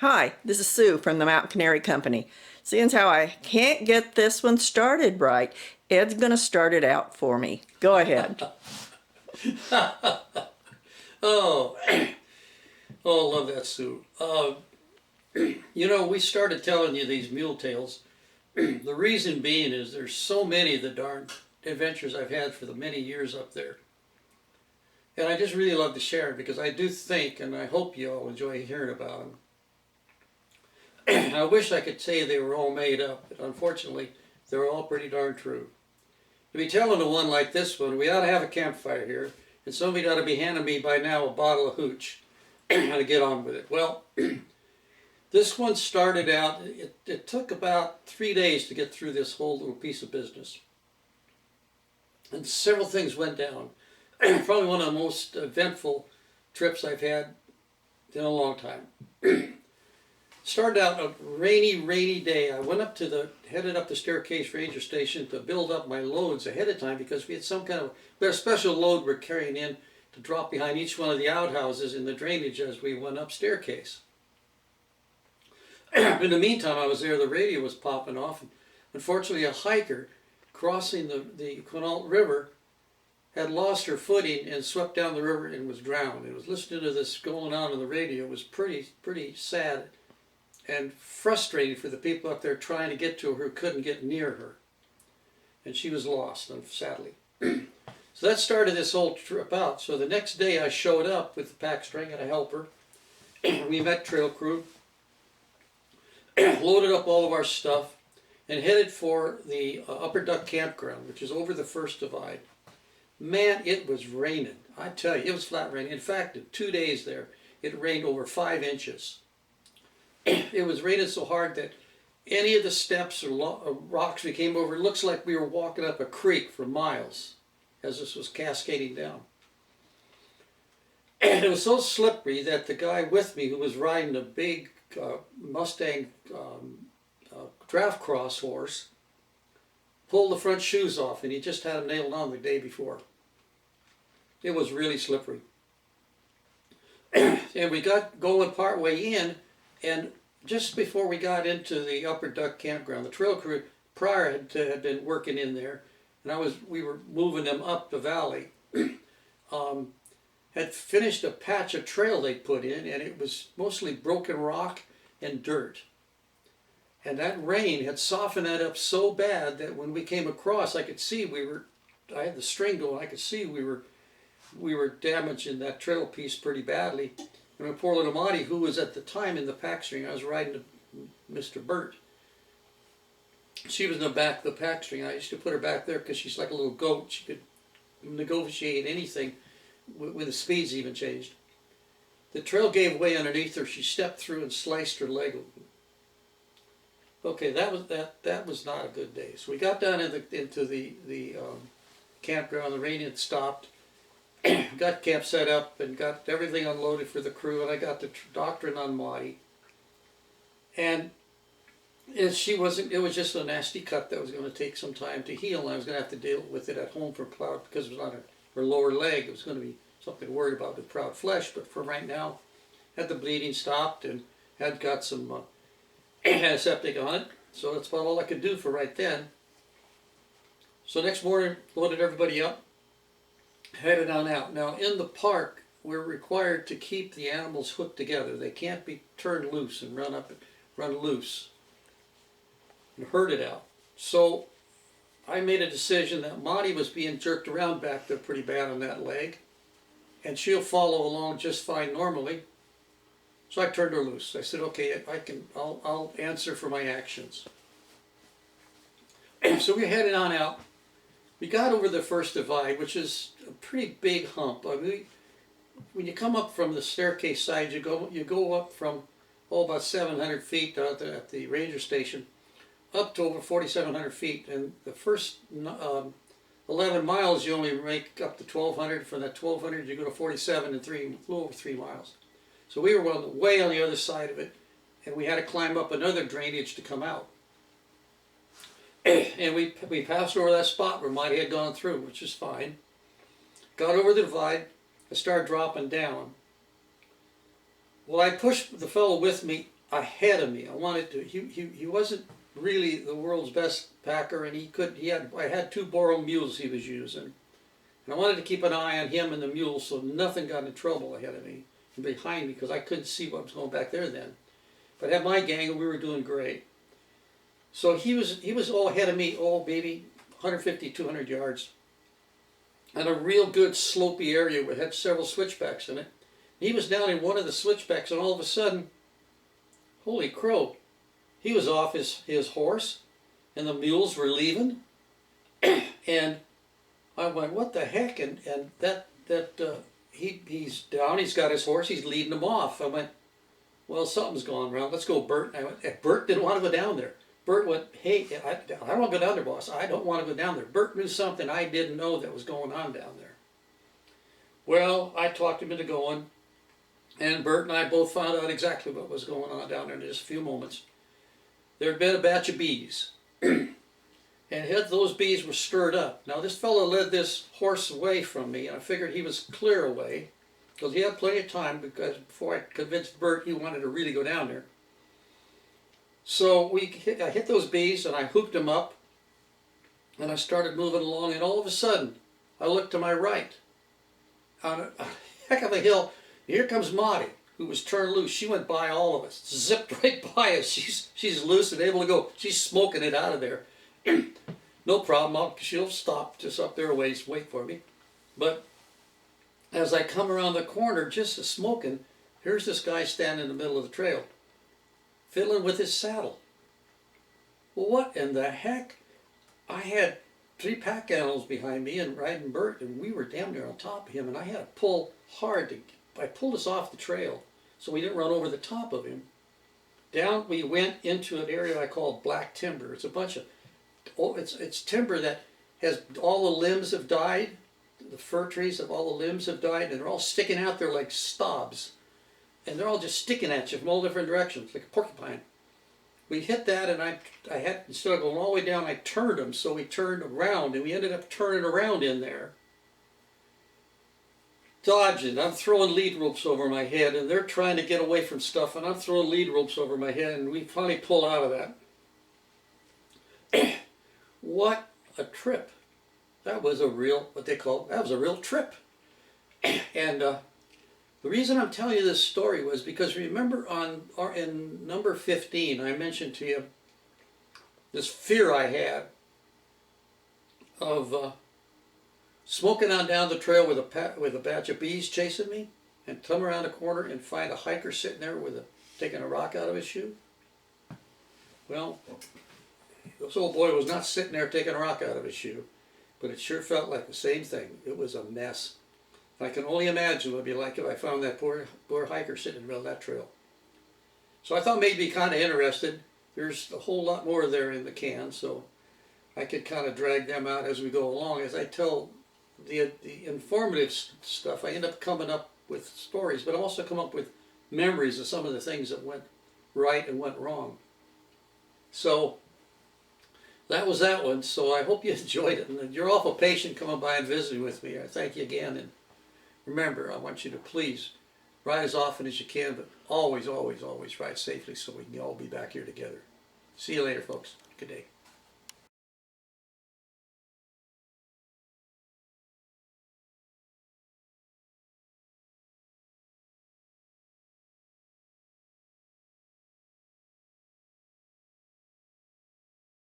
Hi, this is Sue from the Mountain Canary Company. Seeing as how I can't get this one started right, Ed's going to start it out for me. Go ahead. Oh, oh, I love that, Sue. We started telling you these mule tales. The reason being is there's so many of the darn adventures I've had for the many years up there. And I just really love to share because I do think, and I hope you all enjoy hearing about them. I wish I could say they were all made up, but unfortunately, they're all pretty darn true. To be telling a one like this one, we ought to have a campfire here, and somebody ought to be handing me by now a bottle of hooch to get on with it. Well, this one started out, it took about 3 days to get through this whole little piece of business. And several things went down. Probably one of the most eventful trips I've had in a long time. Started out a rainy day. I went headed up the staircase ranger station to build up my loads ahead of time because we had we had a special load we're carrying in to drop behind each one of the outhouses in the drainage as we went up staircase. In the meantime, I was there, the radio was popping off. And unfortunately, a hiker crossing the Quinault River had lost her footing and swept down the river and was drowned. It was listening to this going on the radio. It was pretty sad and frustrating for the people up there trying to get to her who couldn't get near her. And she was lost, sadly. So that started this whole trip out. So the next day I showed up with the pack string and a helper. We met trail crew, loaded up all of our stuff, and headed for the Upper Duck Campground, which is over the first divide. Man, it was raining. I tell you, it was flat raining. In fact, in 2 days there, it rained over 5 inches. It was raining so hard that any of the steps or rocks we came over, it looks like we were walking up a creek for miles as this was cascading down. And it was so slippery that the guy with me who was riding a big Mustang draft cross horse pulled the front shoes off, and he just had them nailed on the day before. It was really slippery. And we got going part way in, and just before we got into the Upper Duck Campground, the trail crew prior had been working in there, and we were moving them up the valley. Had finished a patch of trail they put in, and it was mostly broken rock and dirt. And that rain had softened that up so bad that when we came across, I could see I had the string going, I could see we were damaging that trail piece pretty badly. And my poor little Monty, who was at the time in the pack string, I was riding to Mr. Burt. She was in the back of the pack string. I used to put her back there because she's like a little goat. She could negotiate anything when the speeds even changed. The trail gave way underneath her. She stepped through and sliced her leg open. Okay, that was not a good day. So we got down into the campground. The rain had stopped. Got camp set up and got everything unloaded for the crew, and I got the doctrine on Maudie. And it was just a nasty cut that was going to take some time to heal, and I was going to have to deal with it at home for Proud because it was on her lower leg. It was going to be something to worry about with Proud flesh, but for right now, had the bleeding stopped and had got some antiseptic on it, so that's about all I could do for right then. So next morning, loaded everybody up, headed on out. Now in the park, we're required to keep the animals hooked together. They can't be turned loose and run loose and herded out. So I made a decision that Monty was being jerked around back there pretty bad on that leg, and she'll follow along just fine normally. So I turned her loose. I said, okay, I'll answer for my actions. So we headed on out. We got over the first divide, which is a pretty big hump. I mean, when you come up from the staircase side, you go up from about 700 feet at the ranger station, up to over 4,700 feet. And the first 11 miles you only make up to 1,200. From that 1,200 you go to 47 and a little over 3 miles. So we were way on the other side of it, and we had to climb up another drainage to come out. And we passed over that spot where Mighty had gone through, which is fine. Got over the divide, I started dropping down. Well, I pushed the fellow with me ahead of me. I wanted to. He wasn't really the world's best packer, and I had 2 borrowed mules he was using, and I wanted to keep an eye on him and the mules so nothing got in trouble ahead of me and behind me because I couldn't see what was going back there then. But I had my gang and we were doing great. So he was all ahead of me, oh maybe 150, 200 yards, and a real good slopey area that had several switchbacks in it. He was down in one of the switchbacks, and all of a sudden, holy crow, he was off his horse, and the mules were leaving, and I went, what the heck? And he's down, he's got his horse, he's leading him off. I went, well, something's going wrong. Let's go, Bert. And I went, Bert didn't want to go down there. Bert went, hey, I don't want to go down there, boss. I don't want to go down there. Bert knew something I didn't know that was going on down there. Well, I talked him into going, and Bert and I both found out exactly what was going on down there in just a few moments. There had been a batch of bees, and those bees were stirred up. Now, this fellow led this horse away from me, and I figured he was clear away, because he had plenty of time, because before I convinced Bert he wanted to really go down there. So I hit those bees, and I hooked them up, and I started moving along, and all of a sudden, I looked to my right. On a heck of a hill, here comes Maudie, who was turned loose. She went by all of us, zipped right by us. She's loose and able to go. She's smoking it out of there. No problem, she'll stop just up there a ways, wait for me. But as I come around the corner, just as smoking, here's this guy standing in the middle of the trail, fiddling with his saddle. Well, what in the heck? I had 3 pack animals behind me and riding Bert, and we were damn near on top of him, and I had to pull hard. I pulled us off the trail so we didn't run over the top of him. Down we went into an area I call black timber. It's a bunch of, it's timber that has, all the limbs have died, the fir trees of all the limbs have died, and they're all sticking out there like stobs. And they're all just sticking at you from all different directions, like a porcupine. We hit that, and I had, instead of going all the way down, I turned them, so we turned around, and we ended up turning around in there. Dodging, I'm throwing lead ropes over my head, and they're trying to get away from stuff, and I'm throwing lead ropes over my head, and we finally pull out of that. What a trip. That was a real, that was a real trip. And the reason I'm telling you this story was because remember in number 15, I mentioned to you this fear I had of smoking on down the trail with a batch of bees chasing me, and come around a corner and find a hiker sitting there taking a rock out of his shoe. Well, this old boy was not sitting there taking a rock out of his shoe, but it sure felt like the same thing. It was a mess. I can only imagine what it would be like if I found that poor hiker sitting in the middle of that trail. So I thought maybe kind of interested. There's a whole lot more there in the can, so I could kind of drag them out as we go along. As I tell the informative stuff, I end up coming up with stories, but I also come up with memories of some of the things that went right and went wrong. So that was that one. So I hope you enjoyed it, and you're awful patient coming by and visiting with me. I thank you again, and remember, I want you to please ride as often as you can, but always, always, always ride safely so we can all be back here together. See you later, folks. Good day.